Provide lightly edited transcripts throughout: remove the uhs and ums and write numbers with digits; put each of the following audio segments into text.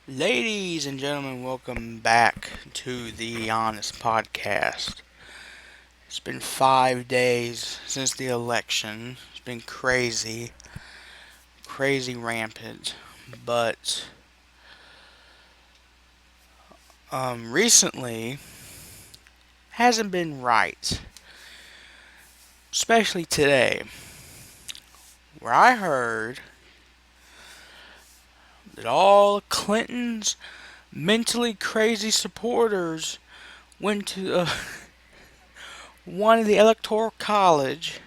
Ladies and gentlemen, welcome back to the Honest Podcast. It's been 5 days since the election. It's been crazy, crazy rampant. But recently hasn't been right, especially today, where I heard that all Clinton's mentally crazy supporters went to one of the electoral college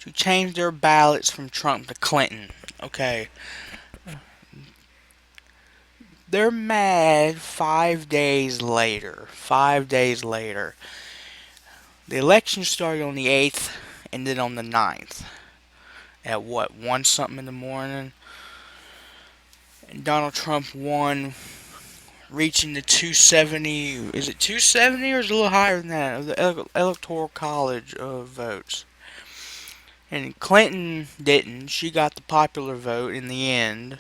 to change their ballots from Trump to Clinton. Okay, they're mad 5 days later. 5 days later. The election started on the 8th, ended on the 9th. At what, 1 something in the morning? And Donald Trump won, reaching the 270. Is it 270 or is it a little higher than that? Of the Electoral College of votes. And Clinton didn't. She got the popular vote in the end,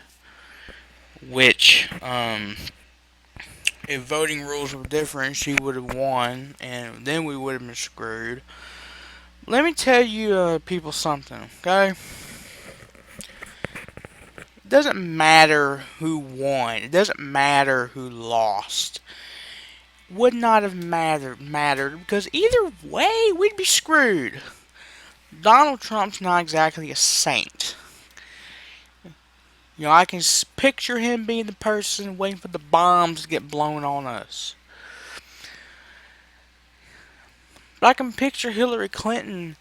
which, if voting rules were different, she would have won, and then we would have been screwed. Let me tell you, people, something, okay? It doesn't matter who won. It doesn't matter who lost. Would not have mattered because either way, we'd be screwed. Donald Trump's not exactly a saint. I can picture him being the person waiting for the bombs to get blown on us. But I can picture Hillary Clinton.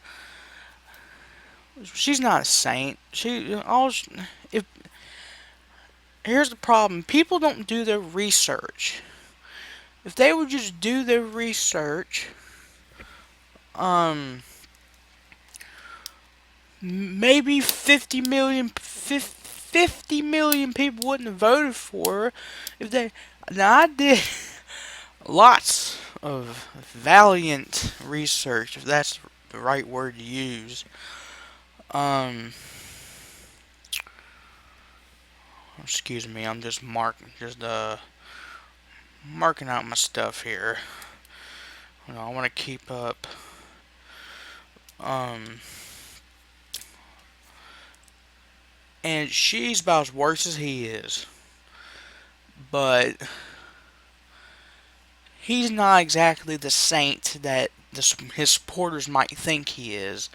She's not a saint. If here's the problem, people don't do their research. If they would just do their research, um, maybe 50 million people wouldn't have voted for her. If they, now I did lots of valiant research, if that's the right word to use. Um, Excuse me, I'm just marking out my stuff here. I want to keep up. Um, and she's about as worse as he is, but he's not exactly the saint that his supporters might think he is.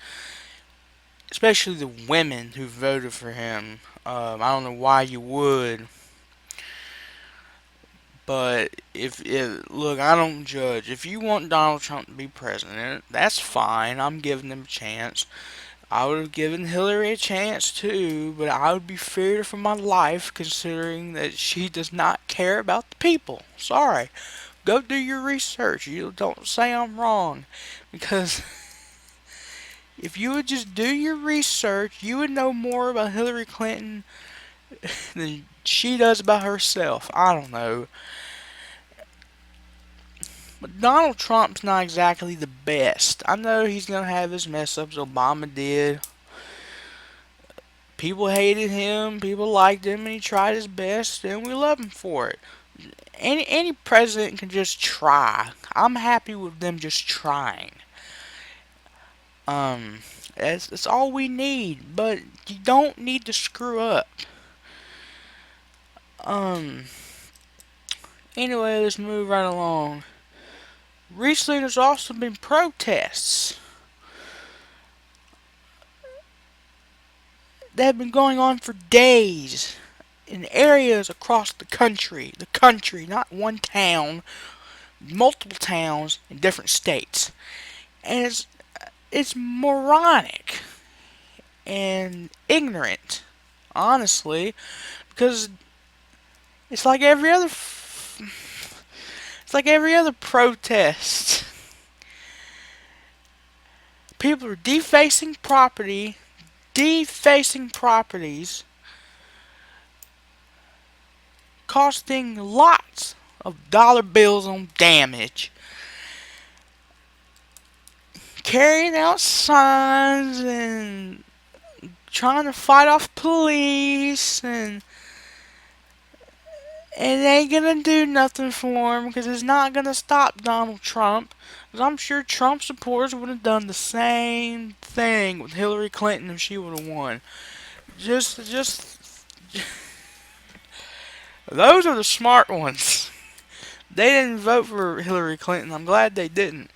Especially the women who voted for him. I don't know why you would, but if look, I don't judge. If you want Donald Trump to be president, that's fine. I'm giving him a chance. I would have given Hillary a chance too, but I would be feared for my life considering that she does not care about the people. Sorry. Go do your research. You don't say I'm wrong. Because if you would just do your research, you would know more about Hillary Clinton than she does about herself. I don't know. But Donald Trump's not exactly the best. I know he's going to have his mess ups. Obama did. People hated him, people liked him, and he tried his best, and we love him for it. Any president can just try. I'm happy with them just trying. Um, that's all we need, but you don't need to screw up. Um, anyway, let's move right along. Recently, there's also been protests that have been going on for days in areas across the country. The country, not one town, multiple towns in different states. And it's moronic and ignorant, honestly, because it's like every other it's like every other protest. People are defacing properties, costing lots of dollar bills on damage, carrying out signs and trying to fight off police, and It ain't gonna do nothing for him because it's not gonna stop Donald Trump. Because I'm sure Trump supporters would have done the same thing with Hillary Clinton if she would have won. Just those are the smart ones. They didn't vote for Hillary Clinton. I'm glad they didn't.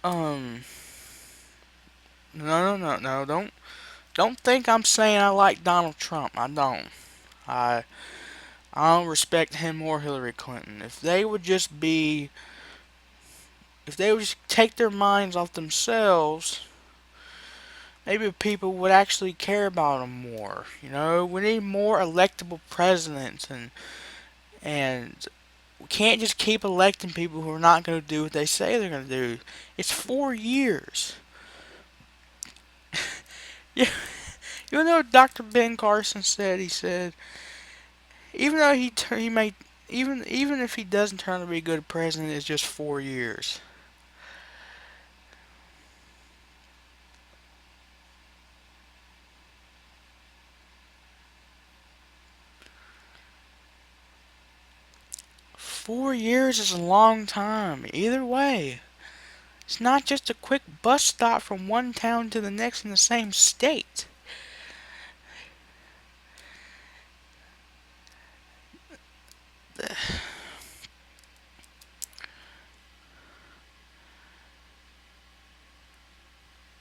Um, no. Don't think I'm saying I like Donald Trump. I don't. I I don't respect him or Hillary Clinton. If they would just take their minds off themselves, maybe people would actually care about them more. You know, we need more electable presidents, and we can't just keep electing people who are not going to do what they say they're going to do. It's 4 years. Yeah, you know what Dr. Ben Carson said? He said even though he may even if he doesn't turn out to be a good president, it's just 4 years. 4 years is a long time. Either way, it's not just a quick bus stop from one town to the next in the same state.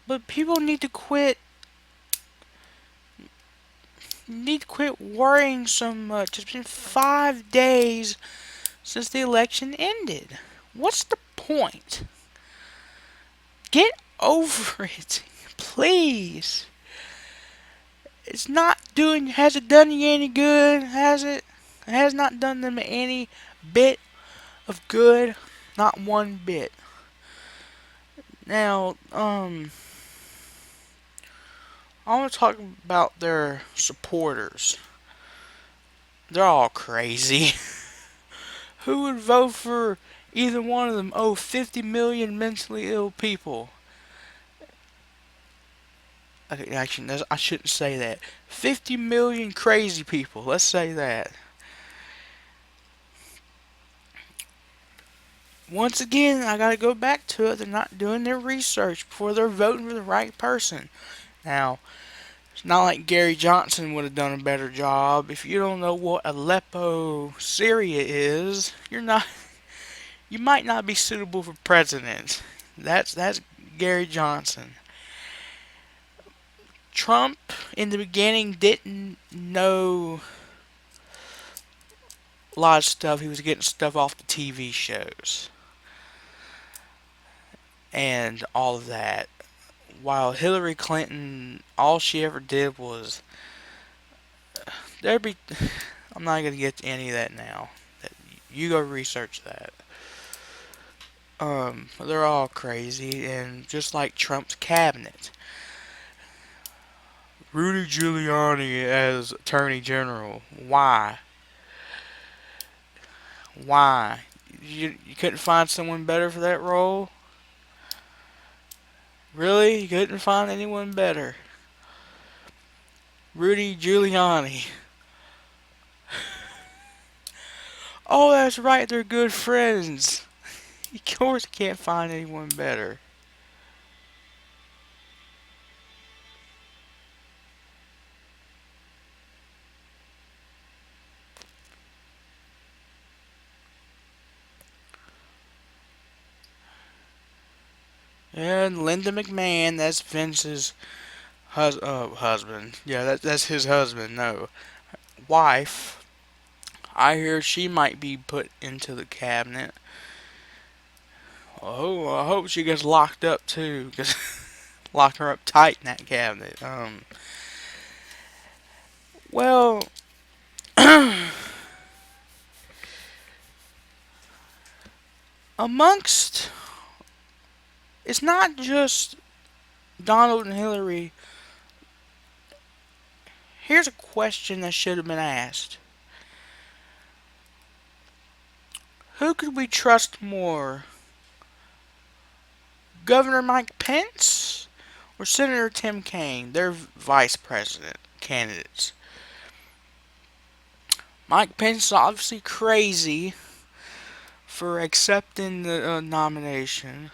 But people need to quit worrying so much. It's been 5 days since the election ended. What's the point? Get over it, please. It's not doing. Has it done you any good? Has it? It has not done them any bit of good. Not one bit. Now, I want to talk about their supporters. They're all crazy. Who would vote for either one of them? Oh, 50 million mentally ill people. Okay, actually, I shouldn't say that. 50 million crazy people. Let's say that. Once again, I gotta go back to it. They're not doing their research before they're voting for the right person. Now, it's not like Gary Johnson would have done a better job. If you don't know what Aleppo, Syria is, you might not be suitable for president. That's Gary Johnson. Trump in the beginning didn't know a lot of stuff. He was getting stuff off the TV shows and all of that. While Hillary Clinton, all she ever did was there'd be. I'm not gonna get to any of that now. You go research that. They're all crazy, and just like Trump's cabinet, Rudy Giuliani as Attorney General. Why? Why? You couldn't find someone better for that role? Really? You couldn't find anyone better? Rudy Giuliani. Oh, that's right, they're good friends. Of course, can't find anyone better. And Linda McMahon, that's Vince's husband. Yeah, that's his husband. No, wife. I hear she might be put into the cabinet. Oh, I hope she gets locked up too, because lock her up tight in that cabinet. Well, amongst it's not just Donald and Hillary. Here's a question that should have been asked: who could we trust more, Governor Mike Pence or Senator Tim Kaine? They're vice president candidates. Mike Pence is obviously crazy for accepting the nomination.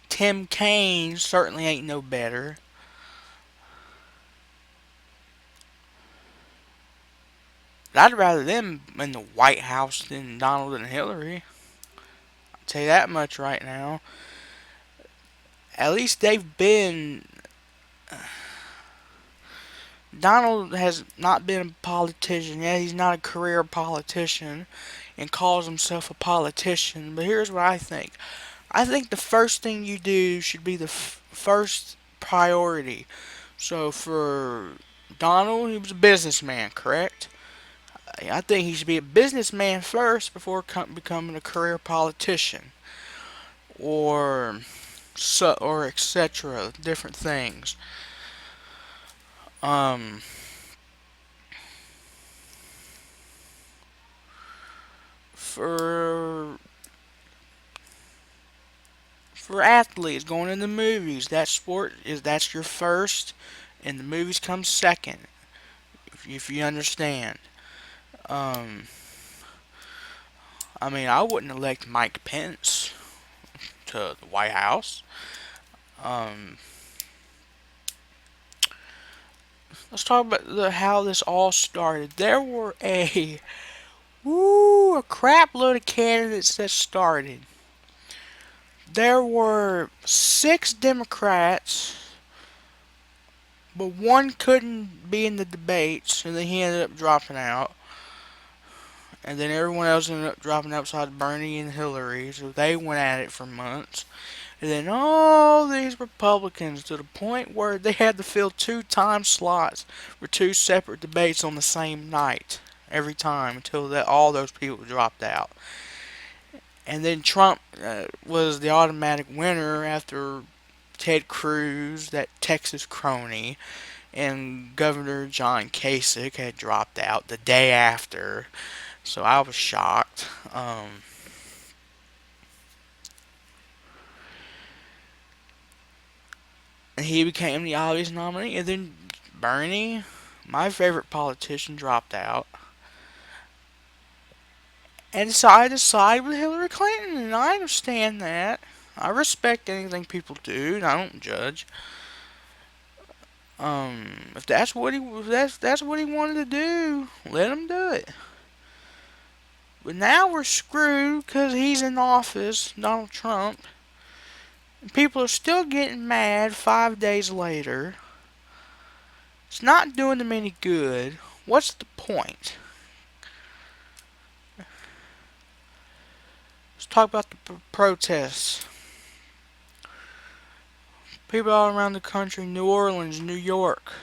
Tim Kaine certainly ain't no better. I'd rather them in the White House than Donald and Hillary. I'll tell you that much right now. At least they've been. Donald has not been a politician yet. He's not a career politician and calls himself a politician. But here's what I think. I think the first thing you do should be the first priority. So for Donald, he was a businessman, correct? I think he should be a businessman first before becoming a career politician, or or etc. Different things. Um, for athletes going in the movies, that's your first, and the movies come second. If you understand. Um, I mean, I wouldn't elect Mike Pence to the White House. Um, let's talk about how this all started. There were a crap load of candidates that started. There were 6 Democrats, but one couldn't be in the debates, and then he ended up dropping out. And then everyone else ended up dropping out besides Bernie and Hillary, so they went at it for months. And then all these Republicans, to the point where they had to fill 2 time slots for 2 separate debates on the same night every time until all those people dropped out. And then Trump was the automatic winner after Ted Cruz, that Texas crony, and Governor John Kasich had dropped out the day after. So I was shocked. And he became the obvious nominee. And then Bernie, my favorite politician, dropped out. And so I decided with Hillary Clinton, and I understand that. I respect anything people do, and I don't judge. If that's what he wanted to do, let him do it. But now we're screwed because he's in office, Donald Trump. And people are still getting mad 5 days later. It's not doing them any good. What's the point? Let's talk about the protests. People all around the country, New Orleans, New York,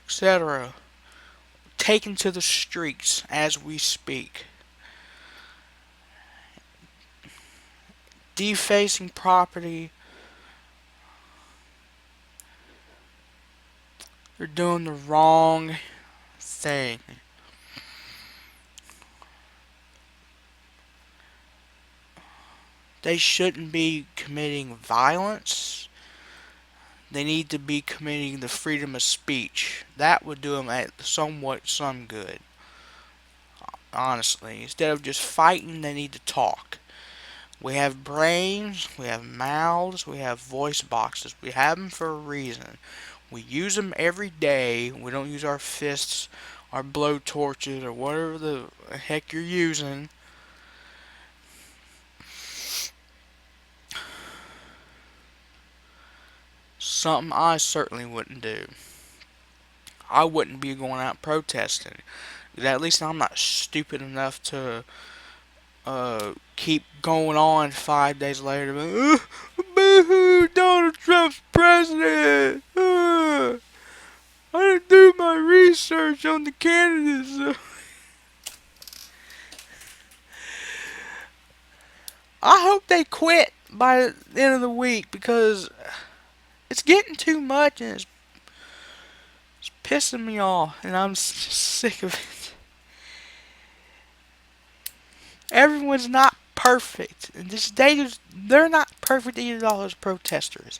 etc., taken to the streets as we speak. Defacing property. They're doing the wrong thing. They shouldn't be committing violence. They need to be committing the freedom of speech. That would do them somewhat some good. Honestly, instead of just fighting, they need to talk. We have brains, we have mouths, we have voice boxes. We have them for a reason. We use them every day. We don't use our fists, our blow torches, or whatever the heck you're using. Something I certainly wouldn't do. I wouldn't be going out protesting. At least I'm not stupid enough to keep going on 5 days later. Boo-hoo, Donald Trump's president. I didn't do my research on the candidates. I hope they quit by the end of the week because it's getting too much and it's pissing me off, and I'm sick of it. Everyone's not perfect, and they're not perfect either. All those protesters.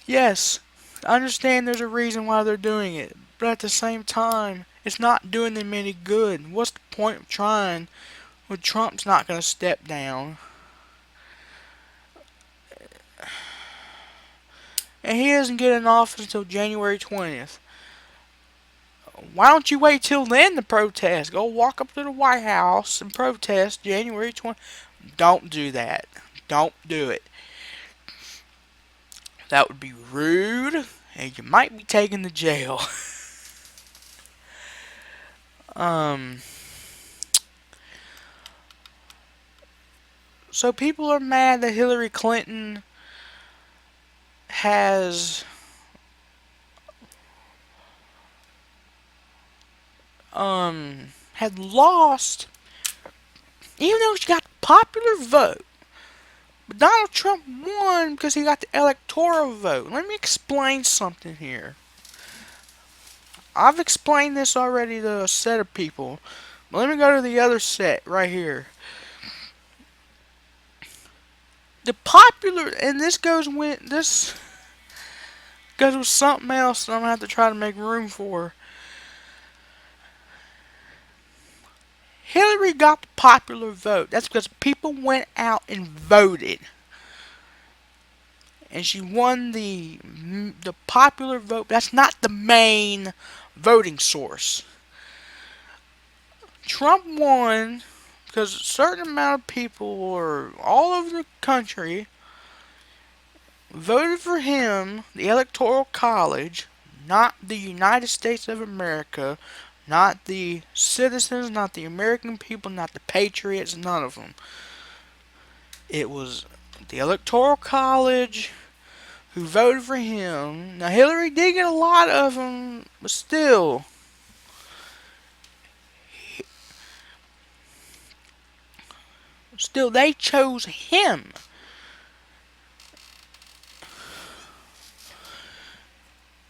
Yes, I understand there's a reason why they're doing it, but at the same time, it's not doing them any good. What's the point of trying when Trump's not going to step down? And he doesn't get in office until January 20th. Why don't you wait till then to protest? Go walk up to the White House and protest January 20th. Don't do that. Don't do it. That would be rude, and you might be taken to jail. um, so people are mad that Hillary Clinton has had lost, even though she got the popular vote. But Donald Trump won because he got the electoral vote. Let me explain something here. I've explained this already to a set of people. But let me go to the other set right here. The popular, and this goes with something else that I'm gonna have to try to make room for. Hillary got the popular vote. That's because people went out and voted, and she won the popular vote. That's not the main voting source. Trump won because a certain amount of people, or all over the country, voted for him, the Electoral College, not the United States of America, not the citizens, not the American people, not the patriots, none of them. It was the Electoral College who voted for him. Now, Hillary did get a lot of them, but still, they chose him.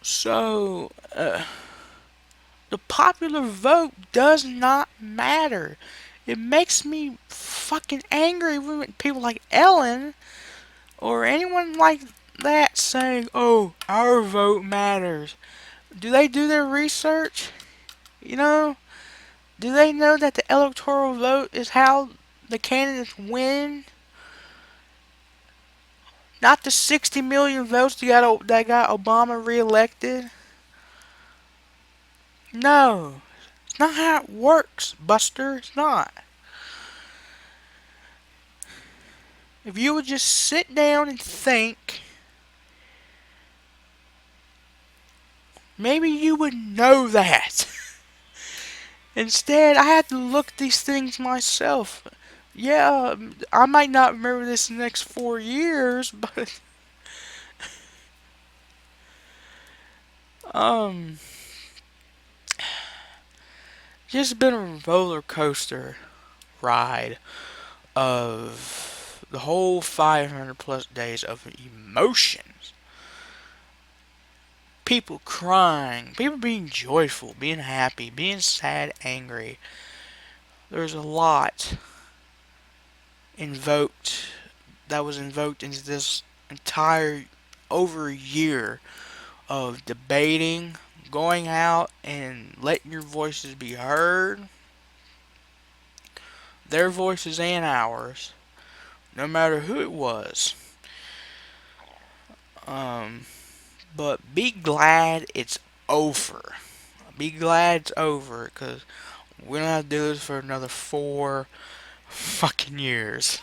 So, the popular vote does not matter. It makes me fucking angry when people like Ellen or anyone like that saying, "Oh, our vote matters." Do they do their research? You know, do they know that the electoral vote is how the candidates win? Not the 60 million votes that got Obama reelected. No, it's not how it works, Buster. It's not. If you would just sit down and think, maybe you would know that. Instead, I had to look these things myself. Yeah, I might not remember this in the next 4 years, but um, just been a roller coaster ride of the whole 500 plus days of emotions. People crying, people being joyful, being happy, being sad, angry. There's a lot invoked that was invoked into this entire over a year of debating, going out and letting your voices be heard, their voices and ours, no matter who it was. Um, but be glad it's over. Be glad it's over, because we don't have to do this for another 4 fucking years.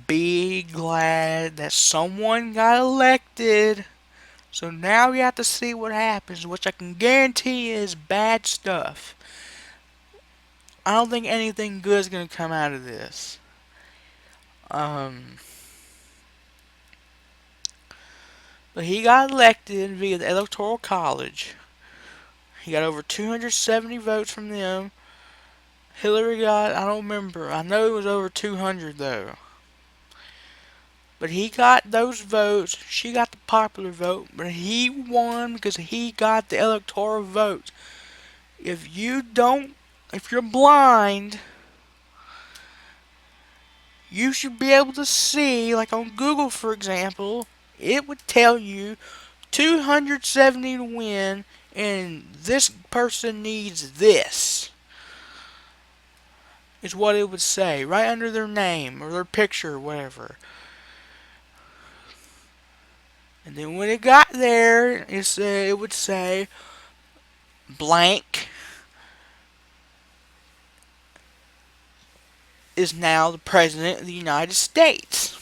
Be glad that someone got elected. So now we have to see what happens, which I can guarantee is bad stuff. I don't think anything good is going to come out of this. Um, but he got elected via the Electoral College. He got over 270 votes from them. Hillary got, I don't remember. I know it was over 200 though. But he got those votes. She got the popular vote. But he won because he got the electoral votes. If you don't, if you're blind, you should be able to see, like on Google for example, It would tell you 270 to win, and this person needs this. Is what it would say right under their name or their picture or whatever. And then when it got there, it would say blank is now the President of the United States.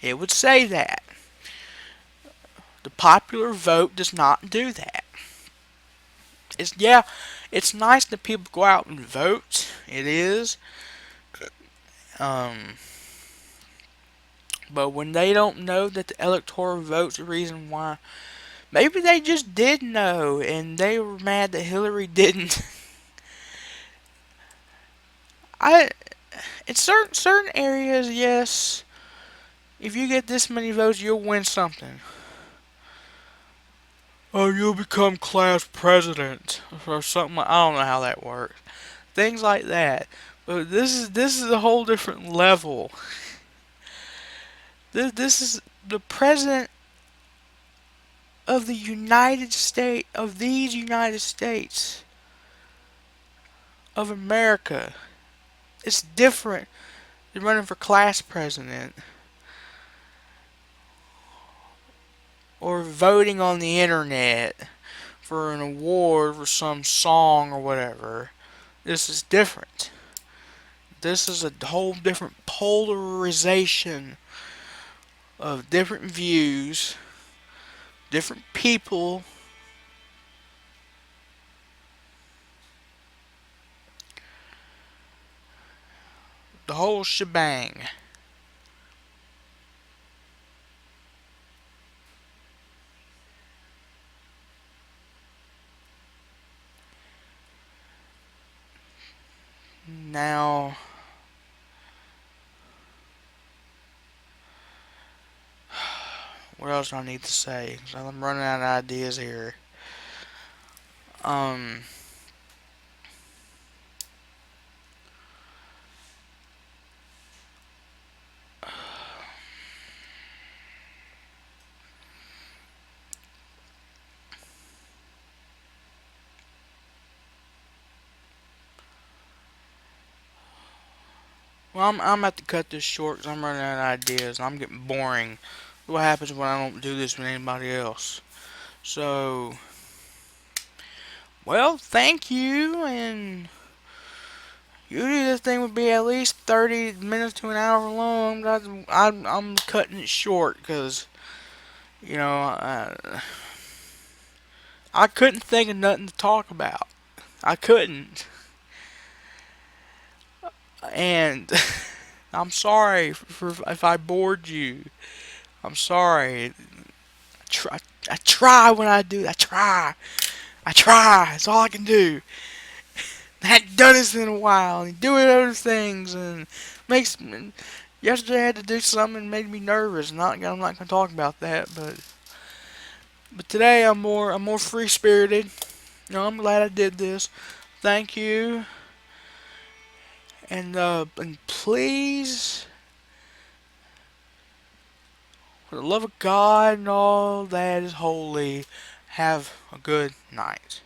It would say that. The popular vote does not do that. It's nice that people go out and vote. It is. Um, but when they don't know that the electoral vote's the reason why, maybe they just did know and they were mad that Hillary didn't. I in certain areas, yes, if you get this many votes, you'll win something. Oh, you'll become class president or something. I don't know how that works. Things like that. But this is a whole different level. This is the president of the United States of these United States of America. It's different than running for class president or voting on the internet for an award for some song or whatever. This is different. This is a whole different polarization of different views, different people. The whole shebang. Now, what else do I need to say? 'Cause I'm running out of ideas here. Um, well, I'm about to cut this short because I'm running out of ideas. I'm getting boring. What happens when I don't do this with anybody else? So, well, thank you, and usually this thing would be at least 30 minutes to an hour long. But I'm cutting it short because, you know, I couldn't think of nothing to talk about. I couldn't. And I'm sorry for if I bored you. I'm sorry. I try when I do. I try. I try. That's all I can do. I hadn't done this in a while. And doing other things and makes. Yesterday I had to do something that made me nervous. I'm not gonna talk about that, but today I'm more free spirited. You know, I'm glad I did this. Thank you. And please, for the love of God and all that is holy, have a good night.